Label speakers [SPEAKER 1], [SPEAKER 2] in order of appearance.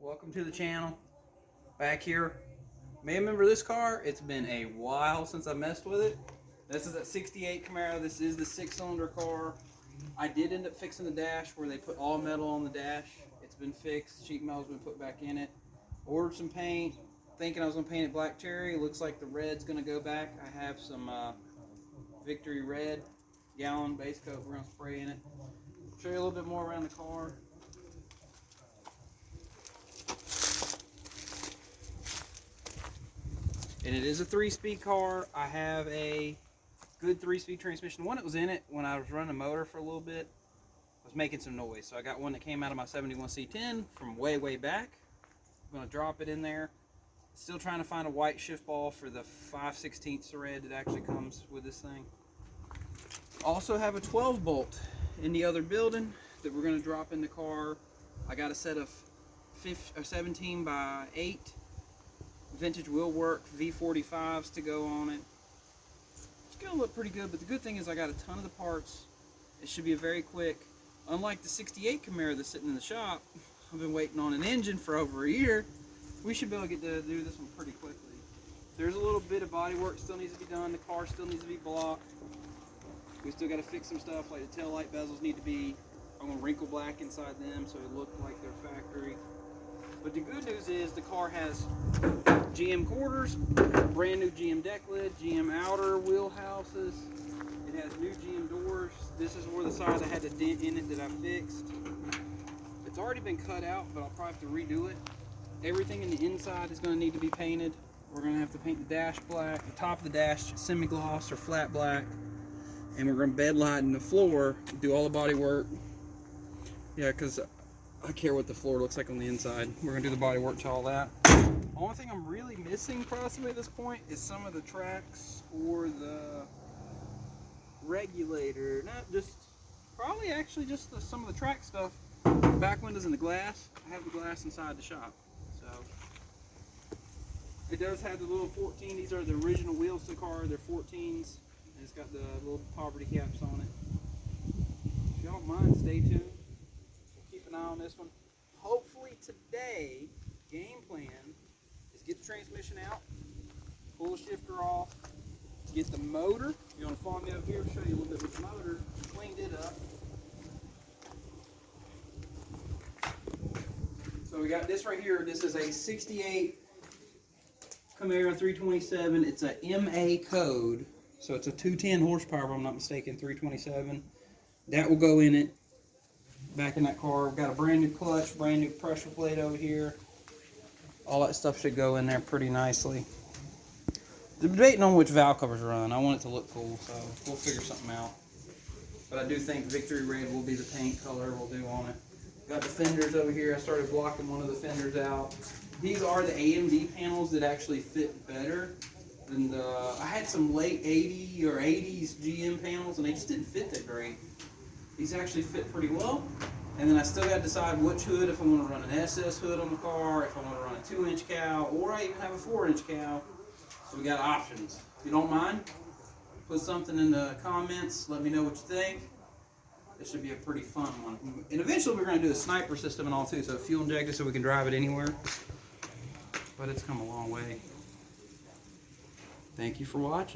[SPEAKER 1] Welcome to the channel. Back here. May remember this car. It's been a while since I messed with it. This is that 68 Camaro. This is the 6-cylinder car. I did end up fixing the dash where they put all metal on the dash. It's been fixed. Sheet metal's been put back in it. Ordered some paint. Thinking I was going to paint it black cherry. Looks like the red's going to go back. I have some Victory Red gallon base coat. We're going to spray in it. Show you a little bit more around the car. And it is a 3-speed car. I have a good 3-speed transmission. The one that was in it when I was running the motor for a little bit was making some noise. So I got one that came out of my 71 C10 from way back. I'm going to drop it in there. Still trying to find a white shift ball for the 5/16 thread that actually comes with this thing. Also have a 12 bolt in the other building that we're going to drop in the car. I got a set of 17 by 8 vintage wheel work V45s to go on it. It's gonna look pretty good, but the good thing is I got a ton of the parts. It should be a very quick. Unlike the 68 Camaro that's sitting in the shop, I've been waiting on an engine for over a year. We should be able to get to do this one pretty quickly. There's a little bit of body work still needs to be done. The car still needs to be blocked. We still got to fix some stuff, like the tail light bezels need to be, I'm gonna wrinkle black inside them so they look like they're factory. But the good news is the car has GM quarters, brand new GM deck lid, GM outer wheel houses. It has new GM doors. This is where the side that had a dent in it that I fixed. It's already been cut out, but I'll probably have to redo it. Everything in the inside is going to need to be painted. We're going to have to paint the dash black, the top of the dash semi-gloss or flat black, and we're going to bed light in the floor, do all the body work. Yeah, because I care what the floor looks like on the inside. We're going to do the body work to all that. The only thing I'm really missing possibly at this point is some of the tracks or the regulator. Not just, probably actually just some of the track stuff. Back windows and the glass. I have the glass inside the shop. So it does have the little 14. These are the original wheels of the car. They're 14s. And it's got the little poverty caps on it. If you don't mind, stay tuned. We'll keep an eye on this one. Hopefully today, game plan is get the transmission out, pull the shifter off, get the motor. You want to follow me over here, show you a little bit with the motor, cleaned it up. So we got this right here. This is a 68 Camaro 327. It's a MA code. So it's a 210 horsepower, if I'm not mistaken, 327. That will go in it. Back in that car. We've got a brand new clutch, brand new pressure plate over here. All that stuff should go in there pretty nicely. I'm debating on which valve covers to run. I want it to look cool, so we'll figure something out. But I do think Victory Red will be the paint color we'll do on it. Got the fenders over here. I started blocking one of the fenders out. These are the AMD panels that actually fit better than the... I had some late 80 or 80s GM panels, and they just didn't fit that great. These actually fit pretty well. And then I still got to decide which hood, if I want to run an SS hood on the car, if I want to run a 2-inch cowl, or I even have a 4-inch cowl. So we got options. If you don't mind, put something in the comments. Let me know what you think. This should be a pretty fun one. And eventually we're going to do a sniper system and all too, so fuel injected so we can drive it anywhere. But it's come a long way. Thank you for watching.